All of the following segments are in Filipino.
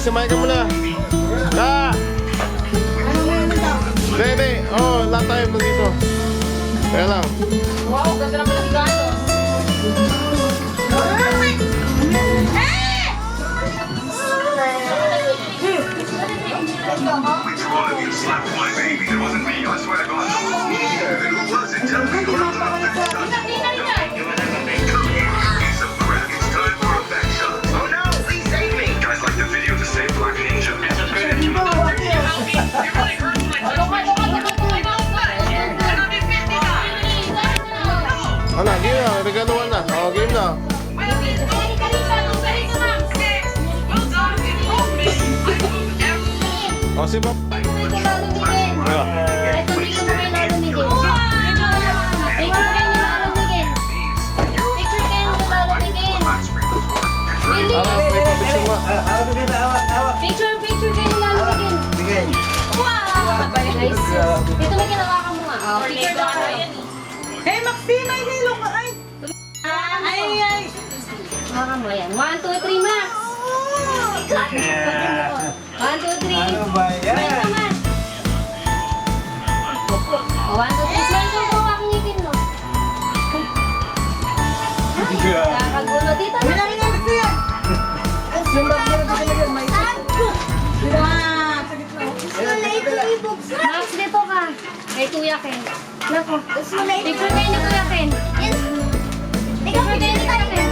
si Micah muna. Ah! Hindi. Oh, lahat tayo mo dito. Kaya lang. Wow, ganda naman ang gato. Which one of you slapped my baby? It wasn't me, I swear to God. If it wasn't, tell me who knows about this stuff. Piece of crap. It's time for a back shot. Oh no, please save me. Guys like the video to save Black Ninja. It's a good idea. You really hurt my Ano, game na. Regaluhan na. Oh, game na. Oh, si Bob. Picture kayo lalagyan. Wow! Nice. Dito may kinawakan mo nga. Oh, picture na kayo. Hey, Maxine, ay hilo ka. Ay! Ay! Hawakan mo yan. 1, 2, 3, Max! 1, 2, 3. Ano ba yan? Smile naman. Oh, 1, 2, 3. Smile ka po aking ngipin mo. Kakagulo dito. Minami na gusto yan! Yung bag mo na talaga, may isa. Max, dito ka. Kay Kuya Ken. Nako. Picture kayo ni Kuya Ken. Picture kayo ni Kuya Ken.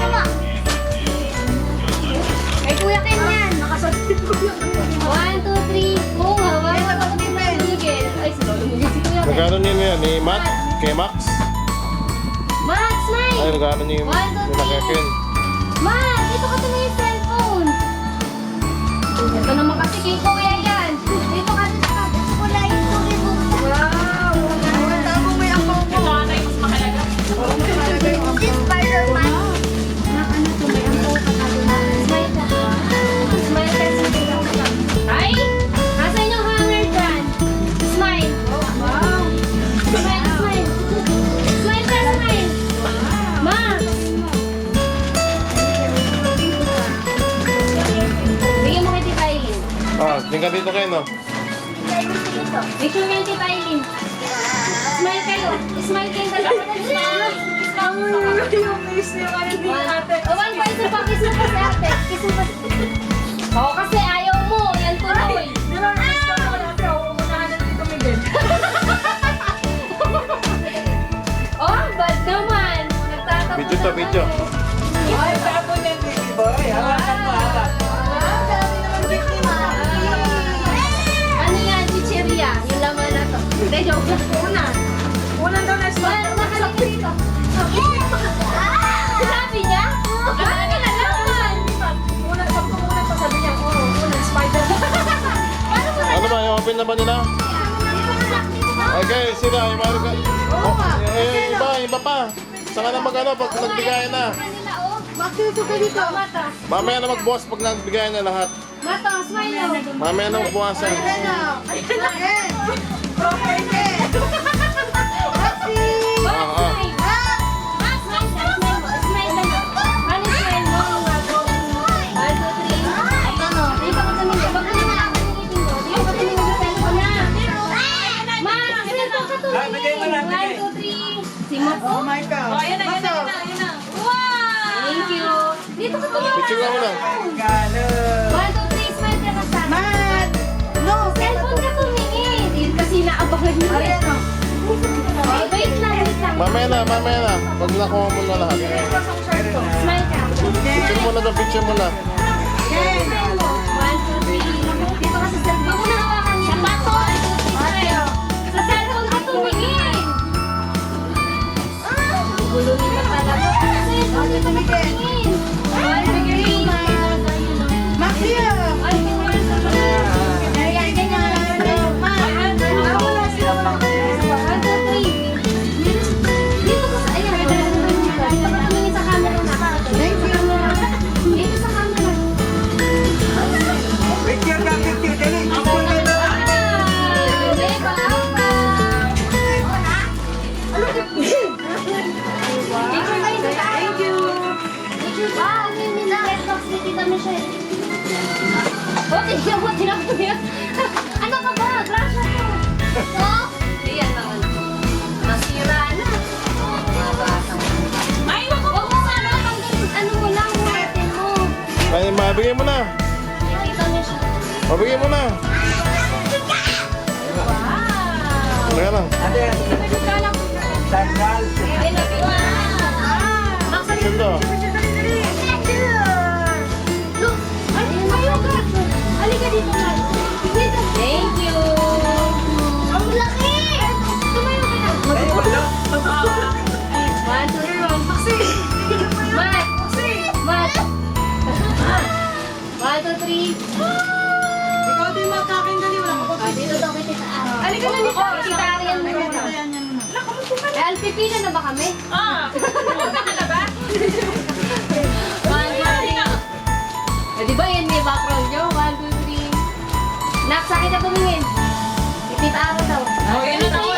Kay Kuya Ken yan. Nakasalit ko yan. 1, 2, 3. Oo, hawakan ako ni Kuya Miguel. Ay, si Lolo Miguel si Kuya Ken. Nagkaroon niyo yan ni Matt, kay Max. Max, smile. Ay, nagkaroon niyo yung kay Ken. Max, dito ka tuloy yung cellphone. Ito naman kasi kay Kuya yan. Dito ka dito ka. Kulay ito. Wow. Tama mo yung ako mo. Spider-Man. Ano to? May ang buka ka doon. Smile ka. Smile ka. Ay! Asan yung hanger dyan? Smile. Wow. Smile, smile. Smile ka, smile. Ma! Bigyan mo kay Tita Eileen. Ah, tingka dito kayo, no? Picture kayo Tita Eileen. Smile kayo. Smile kayo dalawa. Yung miss niyo ka rin ate. One point pa, kiss mo pa si ate. Kiss mo pa si... Oo, kasi ayaw mo. Yan tuloy. Di ba, miss ka naman ate. Ako umunahan na dito, Miguel. Oh, bad naman. Nagtatapos Video to, video. Ay, tapo niya, baby boy. Hawakan mo, hawak. Dami naman biktima. Ano yan, chicheria? Yung laman na to. Hindi, joke lang. Unang daw na Well, nakalagay dito. Sabi niya? Ano ka na naman? Unang pagkumunan pa sabi niya, unang spider. Paano mo na? Ano ba, i-open na ba nila? Okay, sila, yung mga iba pa. Saka na mag-ano, pag nagbigayan na. Maksuso ka dito. Mata. Mamaya na magbukas pag nagbigayan na lahat. Mata, smile. Mamaya na magbukasan. Oh my God. Oh, yan na. Thank you. Dito ka tumawa. Picture ka muna. 1, 2, 3, smile ka na sa akin. Matt! No! Cellphone ka tumingin. Yun kasi naabangan niyo. Ariano? Wait lang. Mamaya na. Pag nakuha mo na lahat. Smile ka. Picture mo na daw, picture mo na. Smile mo. 1, 2, 3. Dito ka sa cellphone. Huwag mo na hawakan niya. Bato. 1, 2, 3, smile. Sa cellphone ka tumingin. Gulunin ka talaga. Sa cellphone ka tumingin. 1, 2, 3. Maxia! Ay, ayan, ganyan. One, two, three. Dito ka sa... Ayan, dito ka tumingin sa camera na. Thank you. Dito sa camera. tingnan mo, yan. Ano ka ba? Grasya to. Oh? Ayan na, ano. Masira na. Mga bata. Ay, wag mo sana. Ano mo lang, natin mo. Ay, mabigay mo na. Nakita niyo siya. Mabigay mo na. Wow. Teka lang. Ate, sandal. Ay, wow. Ganda. Look! Ay, ayaw ka! Halika dito na. Thank you! Ang laki! Tumayo ka na. Ay, wala. 1, 2, 3, Maxi! Mat! Mat! 1, 2, 3. Ikaw din magkakindali, wala ka pa. Dito daw kay Tita Ara. Halika na dito. Tita Arian mo na. Eh, Alpipila na ba kami? Punta ka na ba? 1, 2, 3. Eh, di ba yan may background nyo? 1, 2, 3. Nak, sa akin na tumingin. Tita Ara daw. Okay na ako.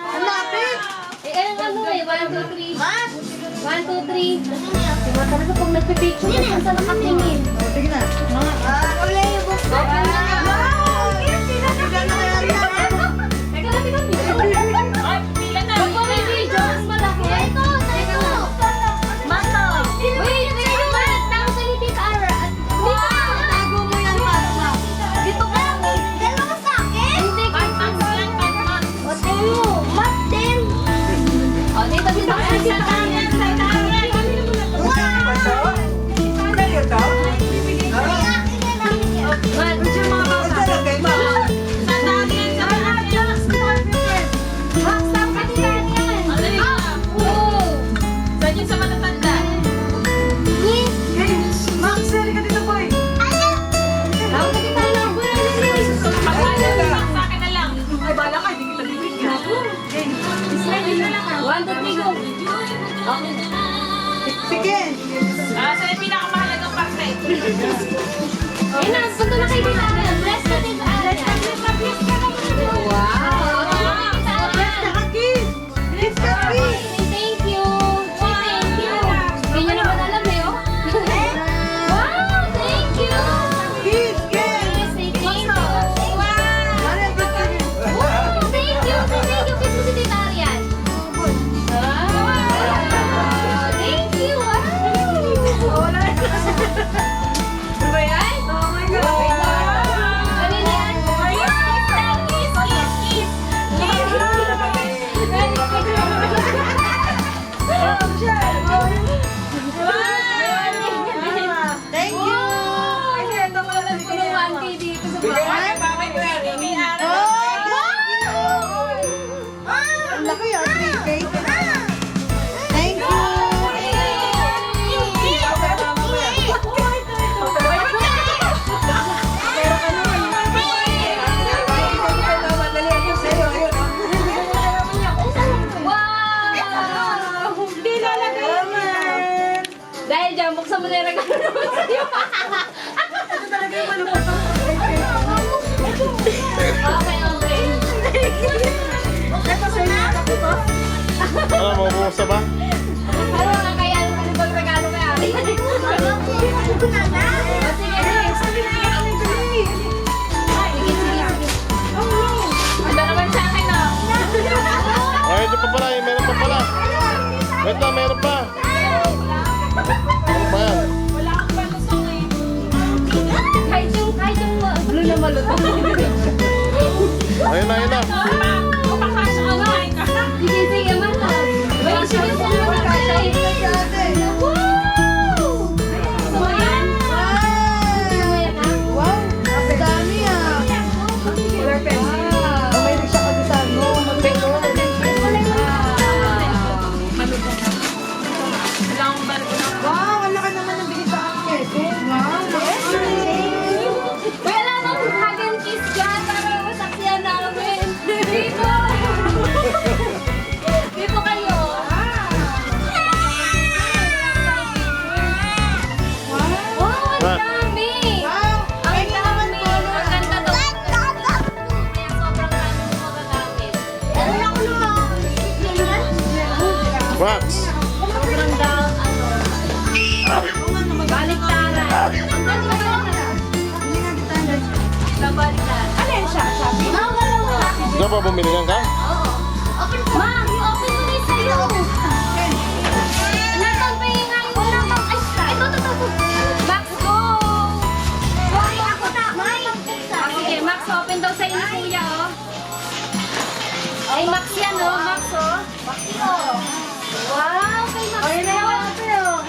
Ang lapit! Ano eh, 1, 2, 3. 1, 2, 3. Diba talaga pag nagpipicture ka, saan sa nakatingin? Sige na. Uli yung book. Okay na. Bigla na kaya rin ako. Teka lang, teka lang. Ay, pila na. Pag may video, mas malaki. Ito, ito. Mata. Wait, Mat. Tawag ka ni Tita Ara. Dito ka. Tago mo yan, Mat. Dito ka. Dalawa ka sa akin? Hindi. O, tayo. Mat din. O, dito, dito. Ay, Tita Ara. Kayo to? Mat. Ay, talaga, ma. Max, tawag ka Tita Arian. Oh. Max, sali ka dito, boy. Tawag ka Tita Arian. Ay, bala ka, hindi kita bibigyan. 1, 2, 3, go. Okay. Sige. Ayun na, punta na kay Tita Arian. Bless ka Tita Arian. Wow. Bless ka, Kiss. Bless ka, Kiss. Thank you. Thank you. Hindi nyo naman alam eh, oh. Wow, thank you. Kiss, kiss. Say thank you. Wow. Ano, kiss ka rin. Wow, thank you. Thank you. Kiss mo si Tita Arian. Wow. Thank you. Wow. Wala. Ano ba yan? Oh my God. Ano yan? Kiss, kiss, kiss. Thank you. Tulungan kayo dito sa Bigay bahay. na kay Mami Mary. Ang laki ah, 3K. Thank you. Wow! Dahil dyan, buksan mo na yung regalo naman sa'yo. Okay, okay. Ano, mabubuksa ba? Ano nga kaya, ano bang regalo kay Ari? Sige, sige. Sige, sige. Ano naman sa akin, oh? Ay, ito pa pala. Meron pa pala. Wait lang, meron pa. Ano pa yan? Kahit yung blue na malutong. Ayun na, ayun na. Sige, sige, mata. Wait, sige, sige, mata. Wow! So, yan. Ikaw pa bumili lang ka? Oo. Open mo. Ma, i-open mo na yung sa'yo. Natang pahinga yung natang. Ay, ito. Max, go! Ay, ako na. Sige, Max, open daw sa'yo ni Kuya, oh. Ay, Max yan, oh. Max, oh. Wow, kay Max. Ay, wow. Max, look.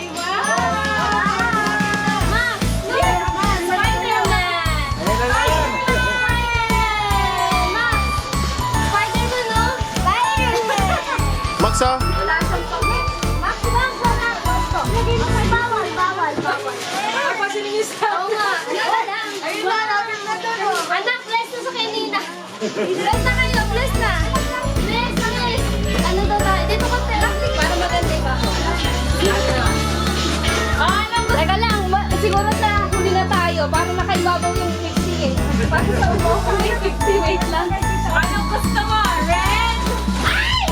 Spider-Man. Max, Spider-Man, oh. Max ah? Wala siyang pag- Max, wala. Lagay mo kay bawal. Oo nga. Wala lang. Anak, bless na sa kanina. Bless na kayo, bless na. Bless. Ano daw tayo? Dito ka para maganda iba. Teka lang, siguro sa huli na tayo. Para nakaibabaw yung 50 eh. Para sa ubaw ko yung 50, wait lang. Anong gusto mo? Red? Ay!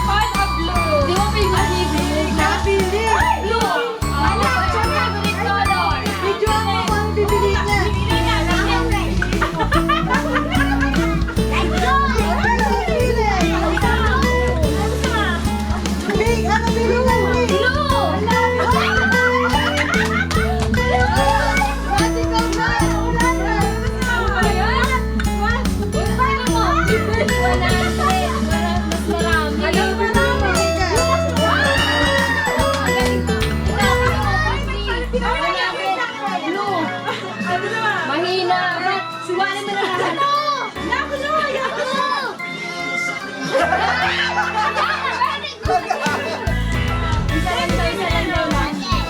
Purple o blue? Di mo favorite? Napili! Blue. Ano ba yung favorite color? Video mo kung ano bibili niya. Bibili niya. Big, ano bibili niya? Blue! Mahina. Suwanan mo na lahat.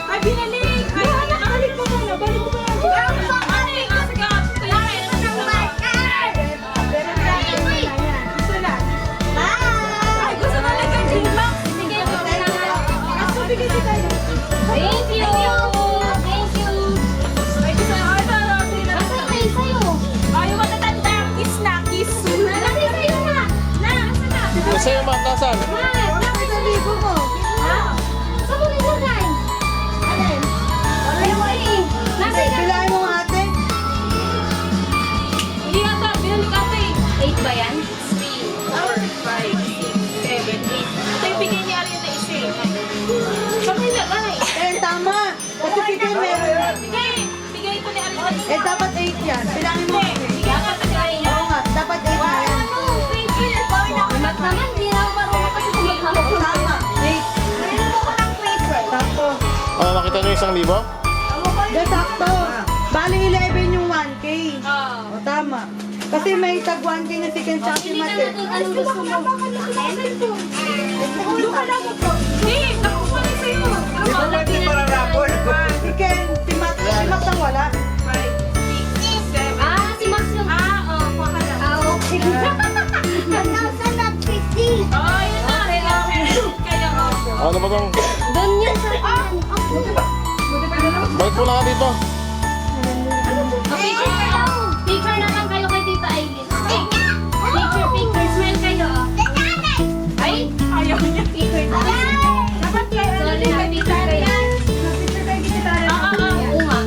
Ay, binalik! Ay, anak, balik mo muna. Balik mo muna. Gusto na. Ay, gusto na lang yung G-Max. Sige, Gusto bigay si tayo. thank you. Thank you. Ay, gusto na. Ay, tara. Sige na. Asa kayo sa'yo? Ay, yung matatanda. Kiss na, kiss. Kasi sa'yo na. Asa na? Nasa iyo, Mac, nasaan? Bakit sa libo mo? Ha? Saan mo nilagay? Alin? Ay, wala. Nasa Bilahin mo nga ate. Hindi nga to, binalik ate. 8 ba yan? 5, 6, 7, 8. Ito yung bigay ni Arya na isa eh. Saan mo nilagay? Tama. Kasi sige, meron. Bigay ko ni Arya na isa. dapat 8 yan. Bilangin mo. Dapat kayo. Oo nga, dapat 8 na yan. Ano? Wait, Mat naman, di na ako marunong kasi kumaghawak. Tama. 8. Sakto. Ah, nakita niyo yung 1,000? De, sakto. Bali 11 yung 1K. O, tama. Kasi may tag 1K na chicken sa si Hindi na Mate. natin anong gusto mo. Ulo ka lang ito. Hey, nakuha na sa'yo. Chicken, si Mate ang wala. 5, 6, 7. Ah, si Max yung... Kuha ka lang. Okay. Oh, yun na. Kaya mo. Ano ba tong? Doon yun sa... Balik mo lang ka dito. Picture na lang. Picture na lang kayo kay Tita Aileen. Picture. Smile kayo. Ay, Ayaw niya. picture na. Dapat kaya Sorry na, picture kayo. Oo nga.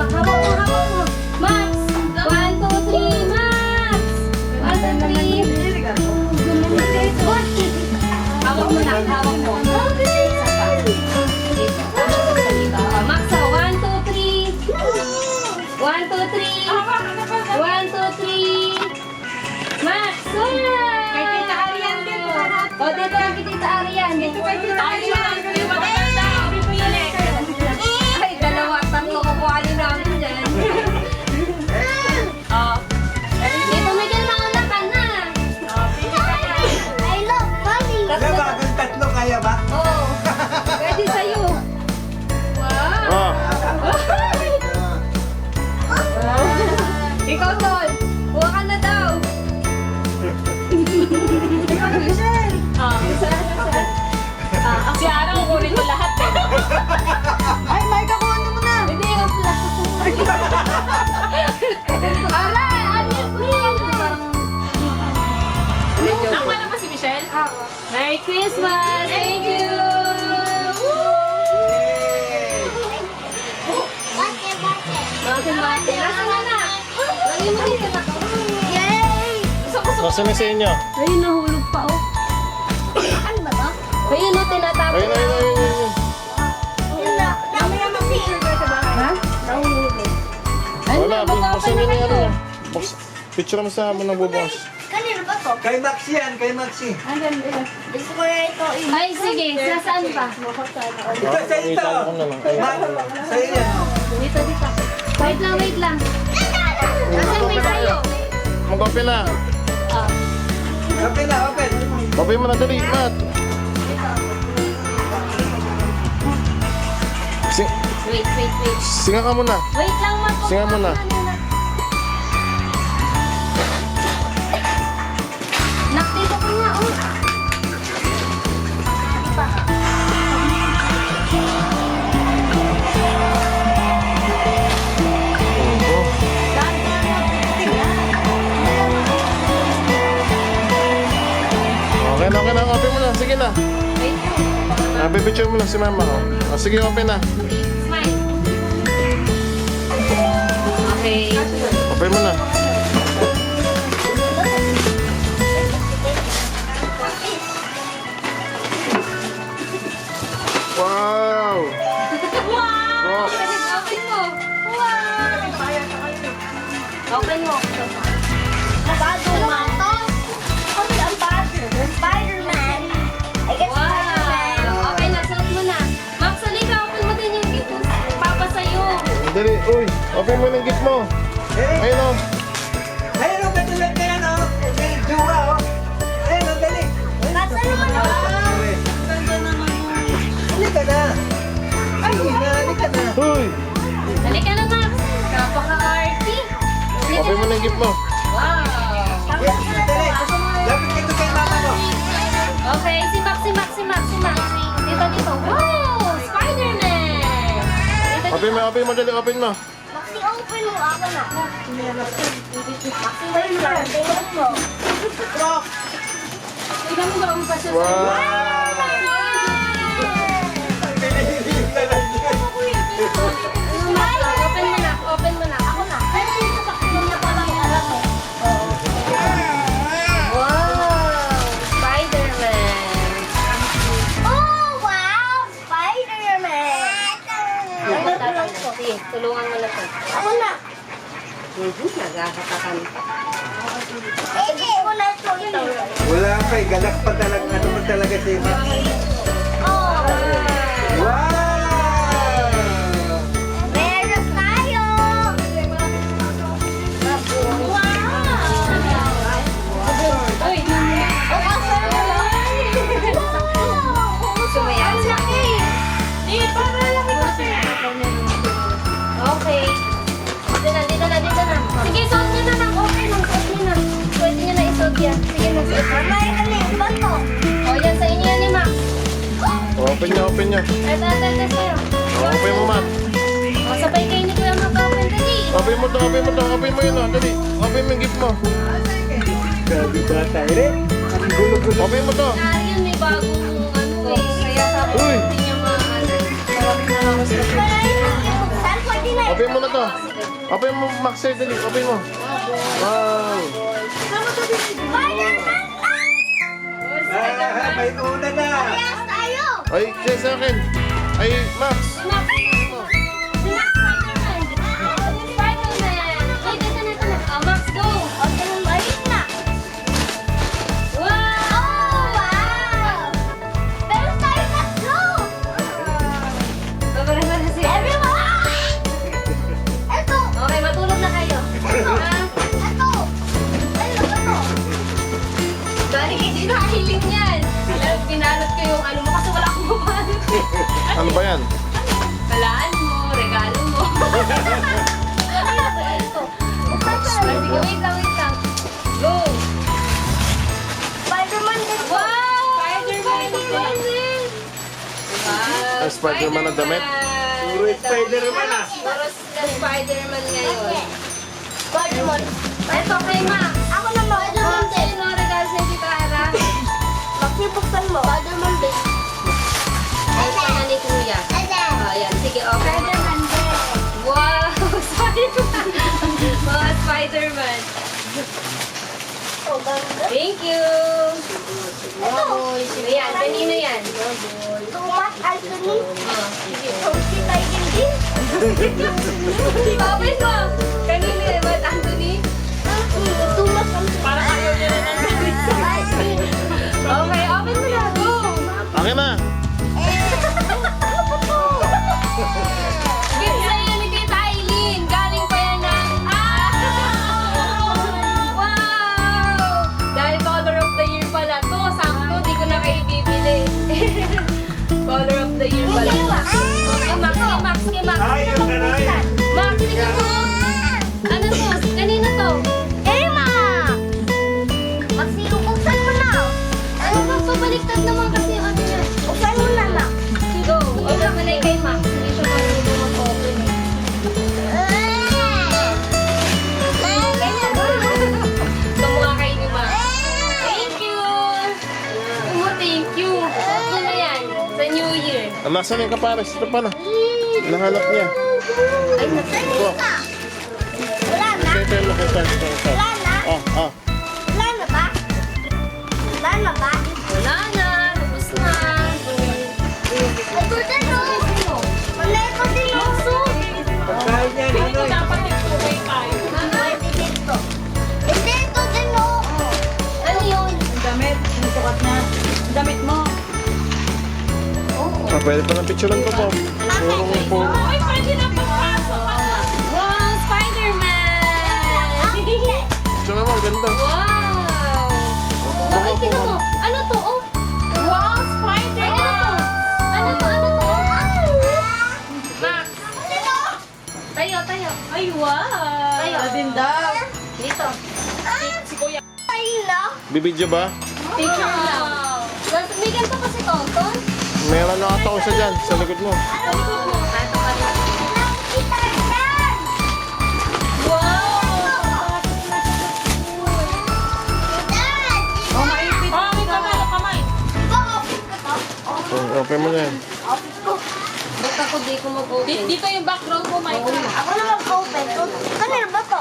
Hawak mo. Max! 1, 2, 3, Max! 1, 2, 3. Hawak mo na, hawak mo. Max, 1, 2, 3. 1, 2, 3. 1, 2, 3. Max! Kay Tita Arian din, O, dito lang kay Tita Arian. Dito kay Tita Arian. Ay, 2, 3 kukuha din namin dyan. Dito, Miguel, mauna ka na. Tatlo kaya ba? Oo. Pwede sa'yo. Wow. Ah, Ikaw, Tol. Kuha ka na daw. Si Ara, kukunin ko lahat eh. Ay, may kakuha mo na. Hindi, yung plus. Aray, ano yun? Nakuha na ba si Michelle? Merry Christmas! Thank you! Bakit? Nasa na? Lagyan mo dito na to. Yay! Nasaan na sa inyo? Ayun, nahulog pa, oh. Ano ba to? Ayun, oh, tinatapon. Ayun, ayun, ayun, ayun. Mamaya mag-picture ka sa bahay. Ha? Nahulog. Wala, na, mag-open buksan na nyo na kayo. yan. Picture mo sa habang nagbubukas. Kanino ba to? Kay Maxi yan, kay Maxi. Gusto ko na ito. Ay, sige. Nasaan pa? Ito, sa ito. Kita ko na lang. Sa'yo yan. Dito, dito. Wait lang, wait lang. Nasaan may sayo? Mag-open na. Ah. Open na, open. Open mo na dali, Matt. Wait, wait, wait. Singa ka muna. Wait lang, Mat. Singa mo na. Nak, dito ka nga, oh. Okay na, okay na. Open mo na. Sige na. Wait lang. Pipicture mo lang si mama. Oh. Sige, open na. Smile. Okay. Open mo na. Wow! Wow! Open mo. Wow! Open mo. Spider-Man. I guess Wow! Okay na, suot mo na. Max, halika, open mo din yung gift mo. Papa sa'yo. Dali, uy! Open mo ng gift mo. Eh, Ayun o. ayun o, katulad na yan o. May jowa o. Ayun o, dali. Halika na. Ay, halika na. Uy! Halika na, Max. Napaka-arty. Open mo ng gift mo. Wow! Yes, dali. Lapit ka ito kay mama mo. Okay, si Max, si Max, si Max, si Max. Dito, dito. Wow! Spider-Man! Dito, Open mo, dali, open mo. open mo ako na. Maxi, wait lang. Tingnan mo. Tignan mo ba ang pasya Wow! Open mo na, open mo na. Ako na. Ay, dito sa kulong na pala yung alam mo. Wow! Spider-Man! Oh, wow! Spider-Man! Sige, tulungan mo na to. Ako na. Nagkakatakanta. Hindi ko na ito. Wala pa eh, galak pa talaga. Ano mo talaga si Maxi? Oh, Wow! meron tayo! Wow! Uy! Oh, kasal mo lang! Sumayaw. Ang laki! Hindi, para laki kasi. Okay. Dito na, dito na, dito na. Sige, suot niyo na lang. Okay lang, suot niyo na. Pwede niyo na isuot yan. Sige na, suot. Mamay, ano yung ba to? O, yan sa inyo yan ni Max. Open niya, open niya. Ito, sa'yo. Open mo, Matt. O, sabay kayo ni Kuya mag-open, dali. Open mo to, open mo to. Open mo yun, oh. Dali. Open mo yung gift mo. Grabe bata eh. Ang gulo-gulo. Open mo to. Yun, may bagong ano eh. Kaya sabi ko, Uy! hindi niya maano. Sarap na lang ako sa Saan pwede na? Open mo na to. Open mo, Max, dali. Open mo. Wow! Spider-Man! Ah, may una na. Yes, tayo! Ay, siya sa akin. Ay, Max. Max, Spider-Man. Spider-Man. Ay, dito na, dito na. Ah, Max, go. Ayun na! Wow! Oh, wow! Pero tayo tatlo! Babara na siya. Everyone! Ito! Okay, matulog na kayo. Ha? Ito! Ano ba to? Dali, hindi na hiling yan. Pinalot ko yung ano mo kasi wala akong mabalot. Ano ba yan? Balaan mo, regalo mo. Ano ba ito? Sige, wait lang, wait lang. Go! Spider-Man din to. Wow! Spider-Man din! Wow! Ay, Spider-Man na damit? Puro Spider-Man ah. Puro Spider-Man ngayon. Spider-Man. Ito kay Max. Ako naman. Spider-Man din. Sino ang regalo sa'yo si Tara? Magbuksan mo. Spider-Man din. Ito na ni Kuya. Ayan, sige, okay. Spider-Man din. Wow! Spider-Man! Mga Spider-Man. Thank you. Ayan, kanino yan? Tumat Anthony. Toasty tayo din. Open mo. Kanino yan? Ba't Anthony? Tumat Anthony. Parang ayaw niya na ng Okay, open mo na. Go. Akin na. Gift sa'yo ni Tita Aileen. Galing pa yan ng... Wow! Dahil color of the year pala to. Sakto, di ko na kayo bibili. Color of the year pala. Okay, Max, kay Max. Ayaw ka na eh. Max, tingnan mo. Ano to? Kanino to? Emma! Buksan mo na. Ano ba? Pabaliktad naman kasi yung ano niya. Buksan mo na na. Go. Open mo na kay Max. Hindi siya marunong mag-open eh. Kamukha kayo ni Max. Thank you! Thank you! Ito na yan. Sa New Year. Nasaan yung kapares? Ito pa na. Nahanap niya. Ay, natin. Ito. Wala na. Ito yung location. Wala na. Oh. Wala na ba? Wala na ba? Wala na. Tapos na. Ito din o. Wala ito din o. Pagkain niya, ano eh. Pwede dito. Hindi, ito din o. Ano yun? Damit. Ang sukat na. Damit mo. Pwede pa ng picturean ko po. Purong po. Wow, Spider-Man! Picture mo, ganda. Wow! Bakit tingnan mo? Ano to? Oh! Wow, Spider! Ano to? Max! Tayo. Ay, wow! Tayo. Din daw. Dito. Tayo na. Bibidyo ba? Picture lang. May ganito kasi Tonton. Meron na ata isa dyan sa likod mo. Ito ka rin. Nakikita yan. Wow! Dad. Oh, maipit. Okay mo na yan. Ba't ako di ko mag-open? Dito yung background mo, Michael. Ako na mag-open. Kanina ba to?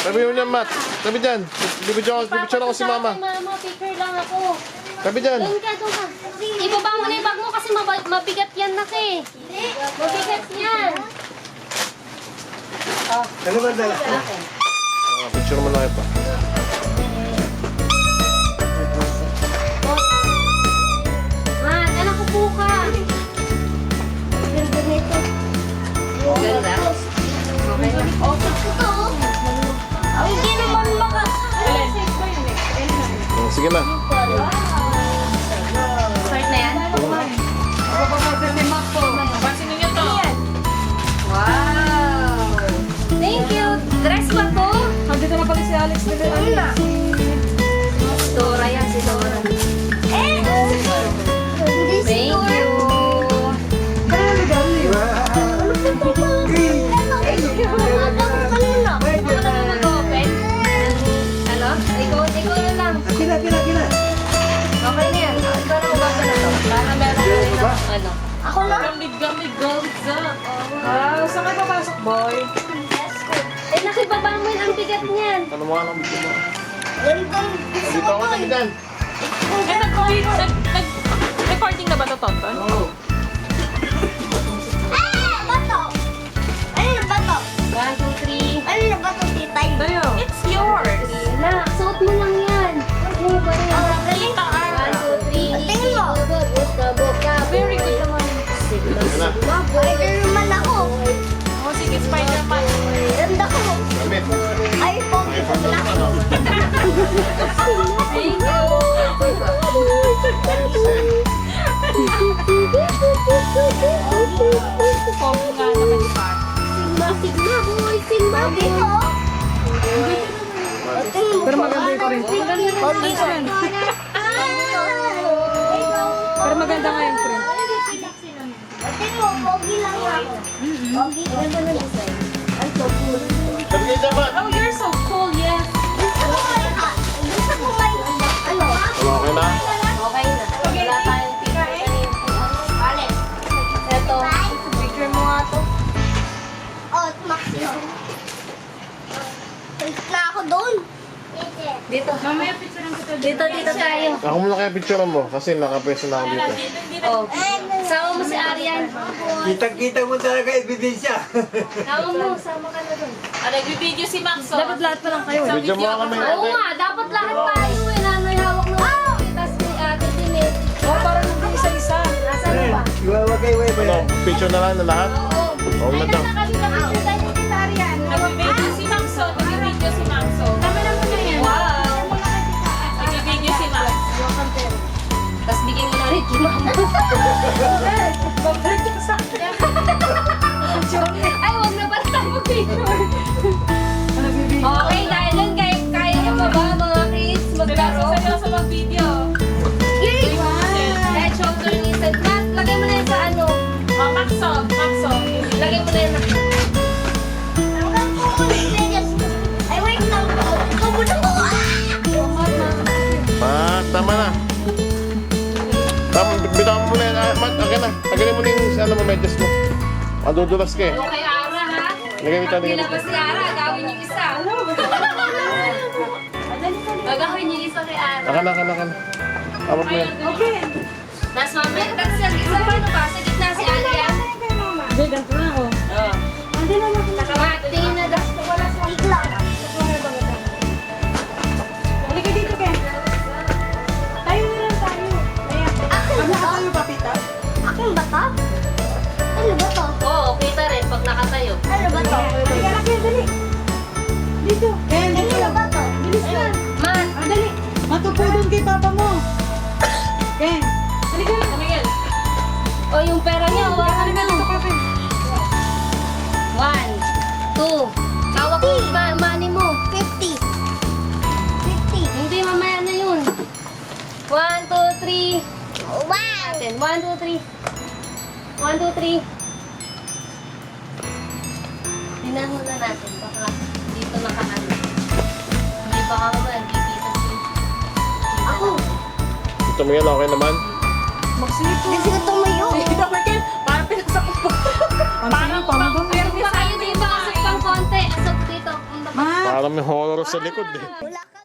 Tabi mo dyan, Matt. Tabi dyan. Bibidyo ako si Mama. Mama, picture lang ako. Tabi dyan. Doon ka. Ibaba mo na yung bag mo kasi mabigat yan na eh. Mabigat yan. Ano ba dala? Picture mo na ito. Mat, anak ko po ka. Ganda nito. Ganda. Okay na. Ito. Hindi naman Sige na. Start na yan? Pansin niyo to. Wow! Thank you! Dress ba to? Dito na pala si Alex. Ano na? Dora yan, si Dora. Hindi Thank you! Ako na lang mag-open. Ano? Ikaw na lang. Kila. Okay na yan. Ikaw na mag-open na to. Para meron na rin ng ano. Ako na. Gamig-gamig, gamza. Wow, saan ka papasok, boy? Eh, nakibaba mo yun ang bigat niyan. Ano mo ang bigyan mo? Gandang. Dito ako tabi dyan. Recording na ba to, Tonton? Bato. Ano na bato? 1, 2, 3. Ano na bato, titay? Tayo. It's yours. Na, suot mo lang yan. Ano ba rin? Oh, galing. 1, 2, 3. Tingin mo. Buka. Very good naman. Yan na. Spider naman ako. Oh, sige, Spider-Man. Ganda ko. Damit. Ay, pogi ko lang. Thank you. Pogi nga naman si Pat. Sigma, boy. Sigma, Pogi ko. Pero maganda yung print. Pogi ko rin. Pero maganda nga yung print. Tingin mo, pogi lang ako. Pogi. Ganda na design. Ay, so cool. Tabi kayo dyan, Matt. Oh, you're so cool, yes. Gusto ko may ano? Okay na? Okay na. Wala tayong picture. Alex. Ito. Picture mo nga to. Oh, maximum. Punta na ako doon. Mamaya picture lang kita. Dito tayo. Ako muna kaya picture mo kasi nakapwesto na ako dito. Oh. Sama mo si Arian. Kitang-kita mo talaga ebidensya. Sama ka na dun. Nagbibideo si Maxo. Dapat lahat pa lang kayo. Video mo kami. Oo nga, dapat lahat tayo eh. Nanoy hawak ng tapos may agad din eh. Oh, parang hindi isa-isa. Nasaan na ba? Iwawa kayo, Ano, picture na lang na lahat? Oo. Oo na daw. Nagbibideo si Maxo. Nagbibideo si Maxo. Kami na muna yan. Wow. Nagbibideo si Max. Tapos bigyan mo na rin yung mama. Babalik ka sa akin. Ay, wag na pala tayo mag-picture. Nagbibigay. Okay, dahil lang kaya niyo pa ba mga kids maglaro? Seryoso mag-video. Yay! Head, shoulder, knees, and mat. Lagay mo na yun sa ano. Oh, Maxo. Maxo. Lagay mo na yun. Ay, wait lang po. Kubunan ko. Tama na. Tama, bitawan mo na yan. Mat, okay na. Tagalin mo na yung ano mo, medyas mo. Madudulas ka eh. Yung kay Ara, ha? Lagay dito, lagay Nilabas dito. si Ara, gawin yung isa. Gagawin yung isa kay Ara. Akan. Abot mo yan. Okay. Tapos mamaya, tapos sa isa pa, ano ba? Sa gitna si Arian. Hindi, ganito na ako. Mat, tingin na daw. Wala sa Halika dito, Ken. Tayo na lang tayo. Akin Pag ba? nakatayo, papita. Akin ba to? Ano ba to? Oo, kita rin pag nakatayo. Ano ba to? Halika na, Ken, dali. Dito. Ken, dito. Ano ba to? Bilis na. Mat, Dali. Matupo doon kay papa mo. Ken, halika na. Tumingin. o yung pera niya, hawakan Halika mo. dito, Papa. 1, 2. Hawak mo yung money mo. 50. 50. Hindi, mamaya na yun. 1, 2, 3. Wow! 1, 2, 3. 1, 2, 3. Tinanong na natin. Baka dito nakaano. Hindi baka naman, kikita si... Ako. Tumingin, okay naman. Magsiko. Kasi ko tumayo. Dito ko kin. Parang pinasakot ko. Parang pamabang. Pero ba kayo dito? Asok pang konti. Asok dito. Ma. Parang may horror sa likod eh. Wala ka.